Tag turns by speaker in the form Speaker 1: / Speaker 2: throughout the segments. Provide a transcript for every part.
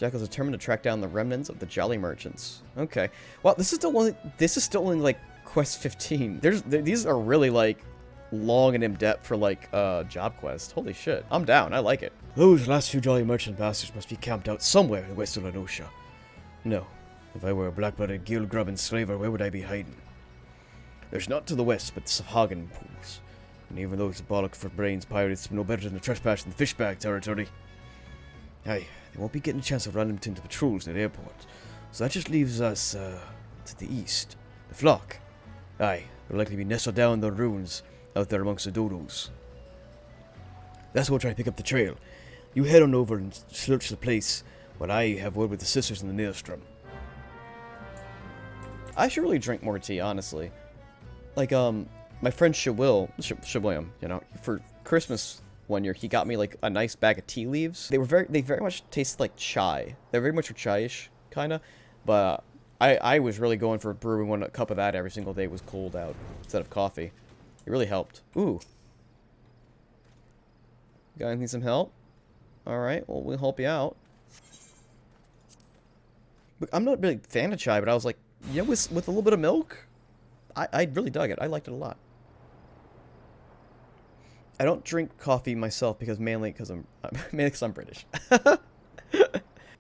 Speaker 1: Jack is determined to track down the remnants of the Jolly Merchants. Okay. Well, this is still only like quest 15. These are really like long and in depth for like job quest. Holy shit. I'm down. I like it. Those last few Jolly Merchant bastards must be camped out somewhere in west of Lenosha. No. If I were a black-blooded guild-grubbing slaver, where would I be hiding? There's not to the west but the Safhagen pools. And even those bollock for brains pirates no better than the trespass in the fishbag territory. Aye, they won't be getting a chance of running into patrols near the airport. So that just leaves us, to the east. The flock. Aye, they'll likely be nestled down in the ruins out there amongst the dodos. That's why we'll try to pick up the trail. You head on over and search the place while I have word with the sisters in the Maelstrom. I should really drink more tea, honestly. Like, my friend Shawilliam, you know, for Christmas one year, he got me, like, a nice bag of tea leaves. They very much tasted like chai. They're very much chai-ish, kind of. But I was really going for brewing a cup of that every single day. It was cold out instead of coffee. It really helped. Ooh. Guys need some help? Alright, well, we'll help you out. But I'm not a big fan of chai, but I was like, yeah, with a little bit of milk, I really dug it. I liked it a lot. I don't drink coffee myself mainly because I'm British.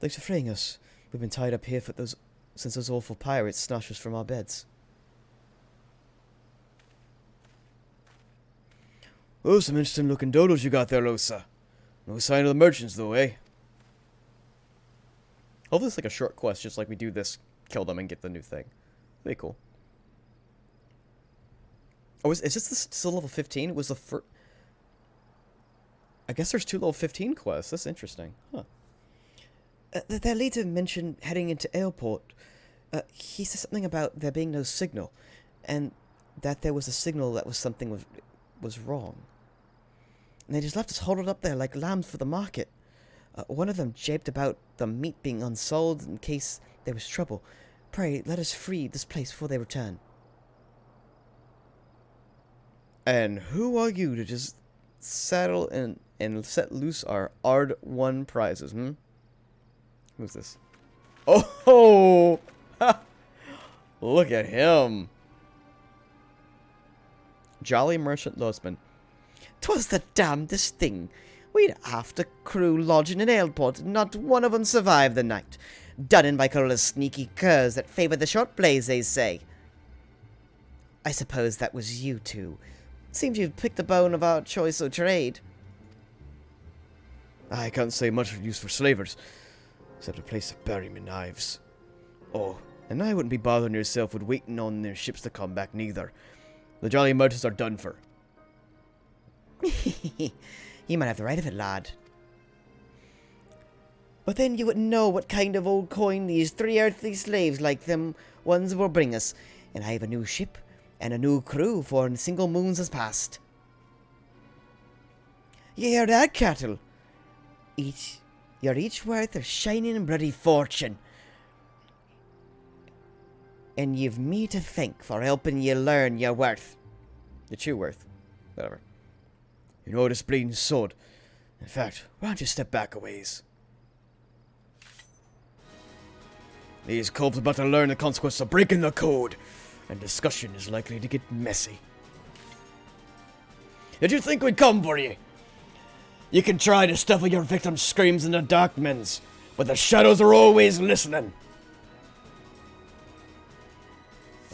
Speaker 1: Thanks for freeing us. We've been tied up here since those awful pirates snatched us from our beds. Oh, some interesting looking dodos you got there, Losa. No sign of the merchants though, eh? Hopefully it's like a short quest, just like we do this. Kill them and get the new thing. Pretty cool. Oh, is this still level 15? It was the first... I guess there's 2 level 15 quests. That's interesting. Huh. Their leader mentioned heading into airport. He said something about there being no signal. And that there was a signal that something was wrong. And they just left us huddled up there like lambs for the market. One of them japed about the meat being unsold in case there was trouble. Pray, let us free this place before they return. And who are you to just saddle and set loose our Ard-1 prizes, hmm? Who's this? Oh! Look at him! Jolly Merchant Losman. 'Twas the damnedest thing. We'd half the crew lodging in airport, and not one of 'em survived the night. Done in by Corolla's sneaky curs that favor the short blaze, they say. I suppose that was you two. Seems you've picked the bone of our choice o' trade. I can't say much use for slavers, except a place to bury me knives. Oh, and I wouldn't be bothering yourself with waiting on their ships to come back neither. The Jolly Merchants are done for. You might have the right of it, lad. But then you wouldn't know what kind of old coin these 3 earthly slaves like them ones will bring us. And I have a new ship and a new crew for single moons has passed. You hear that, cattle? You're each worth a shining and bloody fortune. And you've me to thank for helping you learn your worth. The true worth. Whatever. You know this bleeding sword. In fact, why don't you step back a ways? These culps are about to learn the consequence of breaking the code, and discussion is likely to get messy. Did you think we'd come for you? You can try to stifle your victim's screams in the dark men's, but the shadows are always listening.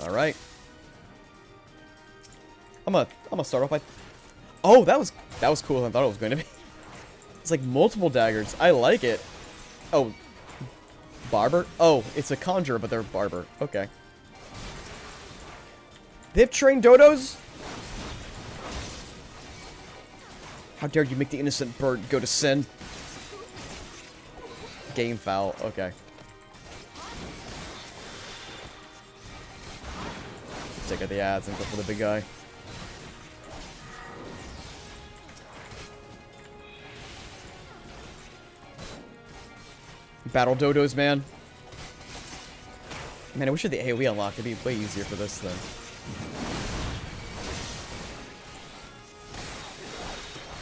Speaker 1: Alright. I'm gonna start off by... Oh, that was cool. I thought it was going to be. It's like multiple daggers. I like it. Oh. Barber? Oh, it's a conjurer, but they're barber. Okay. They have trained dodos? How dare you make the innocent bird go to sin? Game foul. Okay. Take out the ads and go for the big guy. Battle dodos, man. Man, I wish I had the AoE unlocked. It'd be way easier for this thing.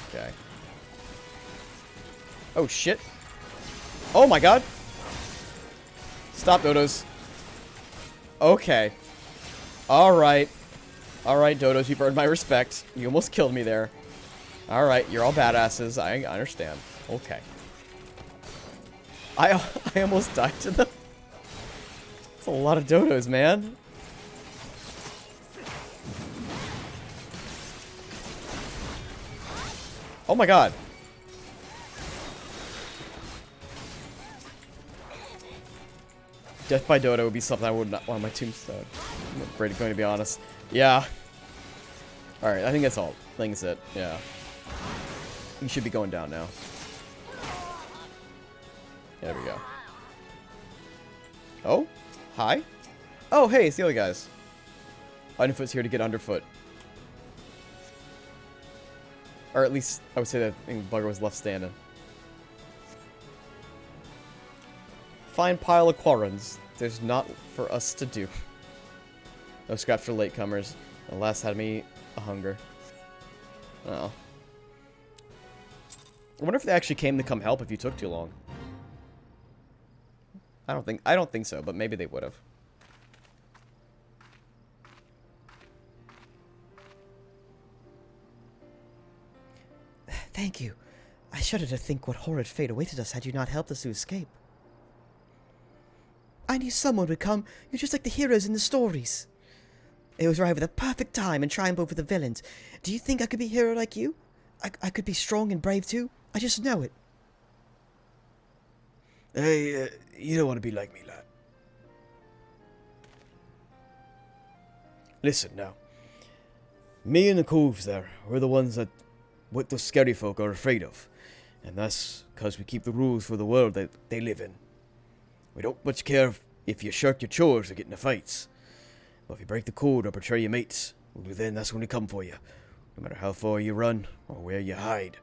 Speaker 1: Okay. Oh, shit. Oh, my God. Stop, dodos. Okay. Alright. Alright, dodos, you've earned my respect. You almost killed me there. Alright, you're all badasses. I understand. Okay. I almost died to them. That's a lot of dodos, man. Oh my god. Death by Dodo would be something I would not want on my tombstone. I'm afraid going to be honest. Yeah. Alright, I think that's all. I think that's it. Yeah. You should be going down now. There we go. Oh? Hi? Oh, hey, it's the other guys. Underfoot's here to get underfoot. Or at least, I would say that I think Bugger was left standing. Fine pile of quarrons. There's not for us to do. No scraps for latecomers. The last had me a hunger. Oh. I wonder if they actually came to come help if you took too long. I don't think so, but maybe they would have.
Speaker 2: Thank you. I shudder to think what horrid fate awaited us had you not helped us to escape. I knew someone would come. You're just like the heroes in the stories. It was arrived at the perfect time and triumph over the villains. Do you think I could be a hero like you? I could be strong and brave too. I just know it.
Speaker 3: Hey, you don't want to be like me, lad. Listen now. Me and the coves there, we're the ones that what the scary folk are afraid of. And that's because we keep the rules for the world that they live in. We don't much care if you shirk your chores or get into fights. But if you break the code or betray your mates, well, then that's when we come for you. No matter how far you run or where you hide.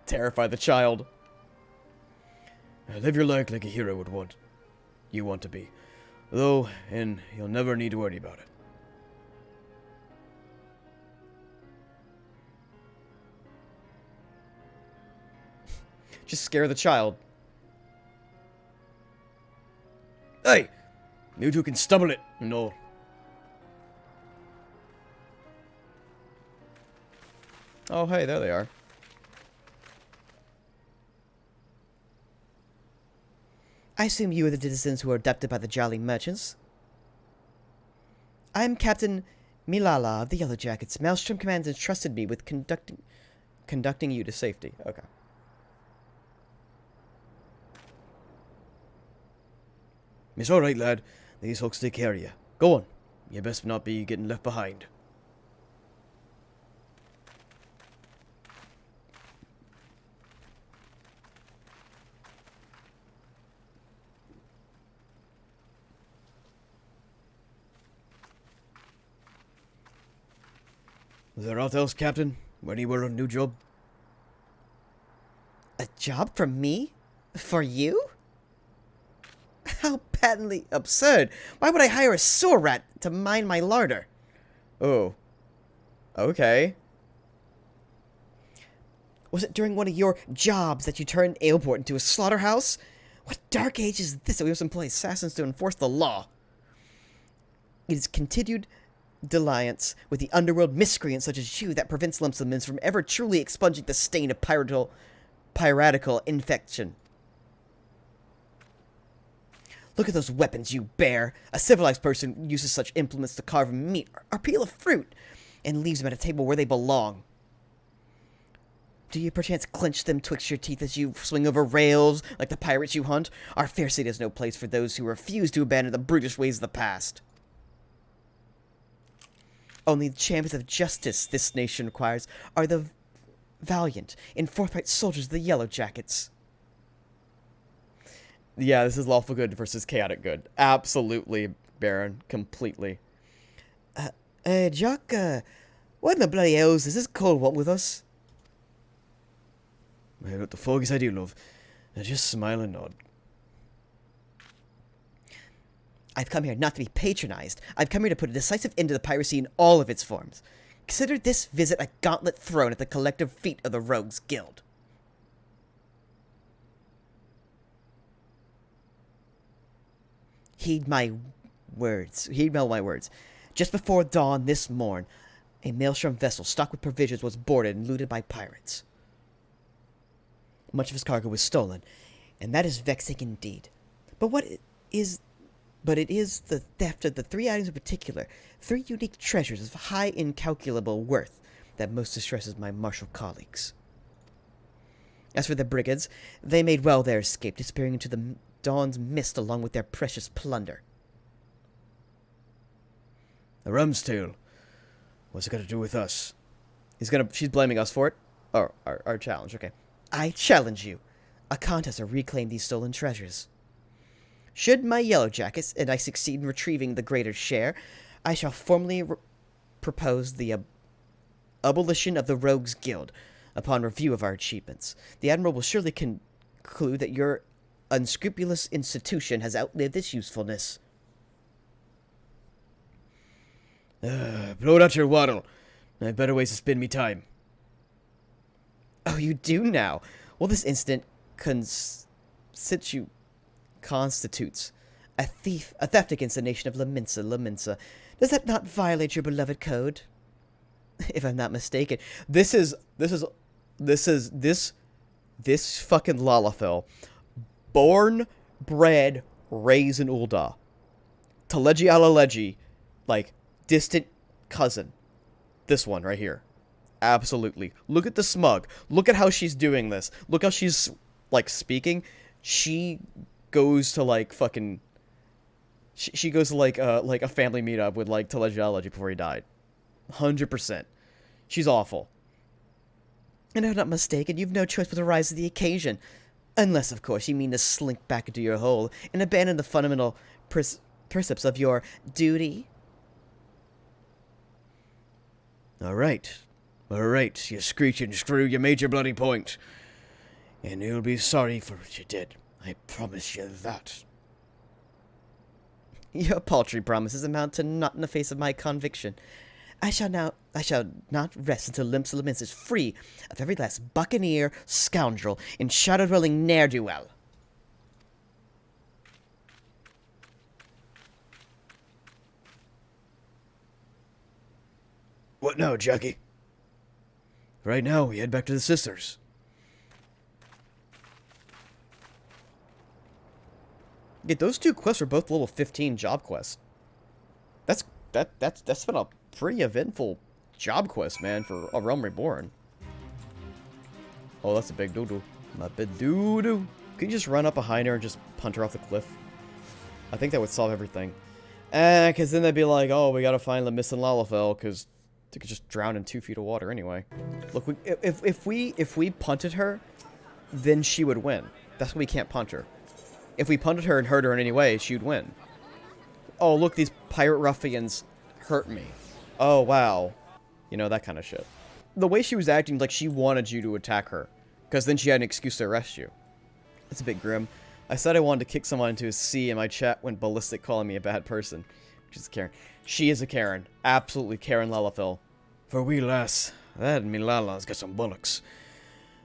Speaker 1: Terrify the child.
Speaker 3: Live your life like a hero would want. You want to be. Though, and you'll never need to worry about it.
Speaker 1: Just scare the child.
Speaker 3: Hey! You two can stumble it and all.
Speaker 1: Oh, hey, there they are.
Speaker 2: I assume you are the citizens who were abducted by the Jolly Merchants. I am Captain Milala of the Yellow Jackets. Maelstrom Command entrusted me with conducting you to safety. Okay.
Speaker 3: It's alright, lad. These folks take care of you. Go on. You best not be getting left behind. Is there aught else, Captain? Anywhere on a new job?
Speaker 2: A job for me? For you? How patently absurd. Why would I hire a sewer rat to mind my larder?
Speaker 1: Oh. Okay.
Speaker 2: Was it during one of your jobs that you turned Ailport into a slaughterhouse? What dark age is this that we must employ assassins to enforce the law? It is continued dalliance with the underworld miscreants such as you that prevents Lumsomins from ever truly expunging the stain of piratical infection. Look at those weapons you bear. A civilized person uses such implements to carve meat or peel a fruit and leaves them at a table where they belong. Do you perchance clench them twixt your teeth as you swing over rails like the pirates you hunt? Our fair city has no place for those who refuse to abandon the brutish ways of the past. Only the champions of justice this nation requires are the valiant and forthright soldiers of the Yellow Jackets.
Speaker 1: Yeah, this is lawful good versus chaotic good. Absolutely, Baron. Completely.
Speaker 2: Jock, what in the bloody hells is this cold want with us?
Speaker 3: Well, what the foggiest I do, love. Just smile and nod.
Speaker 2: I've come here not to be patronized. I've come here to put a decisive end to the piracy in all of its forms. Consider this visit a gauntlet thrown at the collective feet of the Rogues Guild. Heed my words. Heed my words. Just before dawn this morn, a maelstrom vessel stocked with provisions was boarded and looted by pirates. Much of his cargo was stolen, and that is vexing indeed. But it is the theft of the 3 items in particular, 3 unique treasures of high incalculable worth, that most distresses my martial colleagues. As for the brigands, they made well their escape, disappearing into the dawn's mist along with their precious plunder.
Speaker 3: A rum's tail. What's it got to do with us?
Speaker 1: She's blaming us for it? Oh, our challenge, okay.
Speaker 2: I challenge you. A contest to reclaim these stolen treasures. Should my yellow jackets and I succeed in retrieving the greater share, I shall formally propose the abolition of the Rogues Guild. Upon review of our achievements, the Admiral will surely conclude that your unscrupulous institution has outlived its usefulness.
Speaker 3: Blow out your waddle. I have better ways to spend me time.
Speaker 2: Oh, you do now? Well, this incident constitutes a theft against the nation of Laminsa. Does that not violate your beloved code? If I'm not mistaken.
Speaker 1: This fucking Lalafell, born, bred, raised in Ul'dah. Teleji Alaleji, like, distant cousin. This one right here. Absolutely. Look at the smug. Look at how she's doing this. Look how she's, like, speaking. She goes to, like, fucking... She goes to, like a family meetup with, like, Teleji Alaleji before he died. 100%. She's awful.
Speaker 2: And if I'm not mistaken, you've no choice but to rise to the occasion. Unless, of course, you mean to slink back into your hole and abandon the fundamental precepts of your duty.
Speaker 3: Alright, you screeching screw, you made your bloody point. And you'll be sorry for what you did. I promise you that.
Speaker 2: Your paltry promises amount to naught in the face of my conviction. I shall not rest until Laminsa is free of every last buccaneer, scoundrel, and shadow-dwelling ne'er-do-well.
Speaker 3: What now, Jackie? Right now, we head back to the sisters.
Speaker 1: Yeah, those 2 quests are both level 15 job quests. That's been a pretty eventful job quest, man, for A Realm Reborn. Oh, that's a big doo-doo. A big doo-doo. Could you just run up behind her and just punt her off the cliff? I think that would solve everything. Because then they'd be like, oh, we gotta find the missing Lalafell, because they could just drown in 2 feet of water anyway. Look, if we punted her, then she would win. That's why we can't punt her. If we punted her and hurt her in any way, she'd win. Oh, look, these pirate ruffians hurt me. Oh, wow. You know, that kind of shit. The way she was acting, like she wanted you to attack her. Because then she had an excuse to arrest you. That's a bit grim. I said I wanted to kick someone into a sea, and my chat went ballistic calling me a bad person. Which is Karen. She is a Karen. Absolutely Karen Lalafell.
Speaker 3: For wee lass, that Milala's got some bollocks.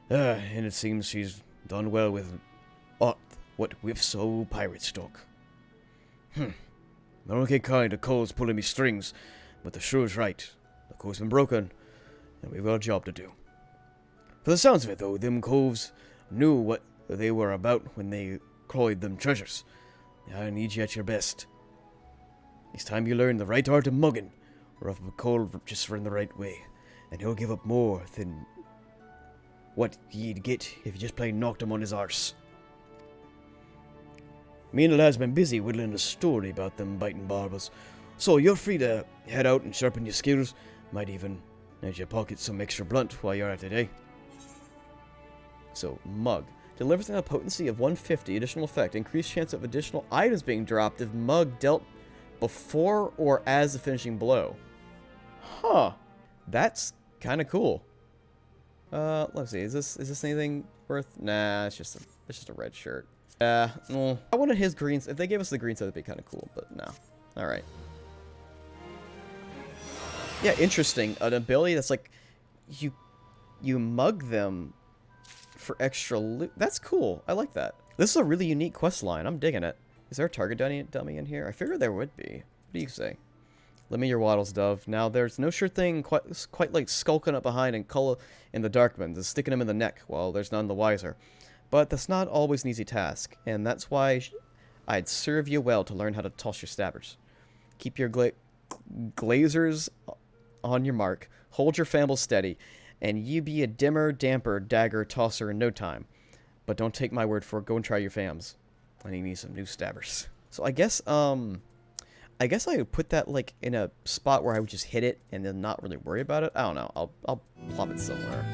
Speaker 3: And it seems she's done well with what whipso pirate stock. I don't get kind of Cole's pulling me strings, but the shure's right. The code's been broken, and we've got a job to do. For the sounds of it, though, them coves knew what they were about when they cloyed them treasures. I need you at your best. It's time you learn the right art of mugging, or if Cole just run the right way, and he'll give up more than what you'd get if you just plain knocked him on his arse. Me and the lad's been busy whittling a story about them biting barbers, so you're free to head out and sharpen your skills. Might even let you pocket some extra blunt while you're at it, eh?
Speaker 1: So, Mug. Delivers a potency of 150, additional effect, increased chance of additional items being dropped if Mug dealt before or as the finishing blow. Huh. That's kind of cool. Let's see. Is this anything worth? Nah, it's just a red shirt. I wanted his greens. If they gave us the green set, that'd be kind of cool, but no. All right. Yeah, interesting. An ability that's like you mug them for extra loot. That's cool. I like that. This is a really unique quest line. I'm digging it. Is there a target dummy in here? I figured there would be. What do you say? Lend me your waddles, Dove. Now, there's no sure thing quite like skulking up behind and cull in the darkmans and sticking him in the neck while there's none the wiser. But that's not always an easy task, and that's why I'd serve you well to learn how to toss your stabbers. Keep your glazers on your mark, hold your famble steady, and you be a dimmer, damper dagger tosser in no time. But don't take my word for it. Go and try your fams. I need some new stabbers. So I guess I would put that like in a spot where I would just hit it and then not really worry about it. I don't know. I'll plop it somewhere.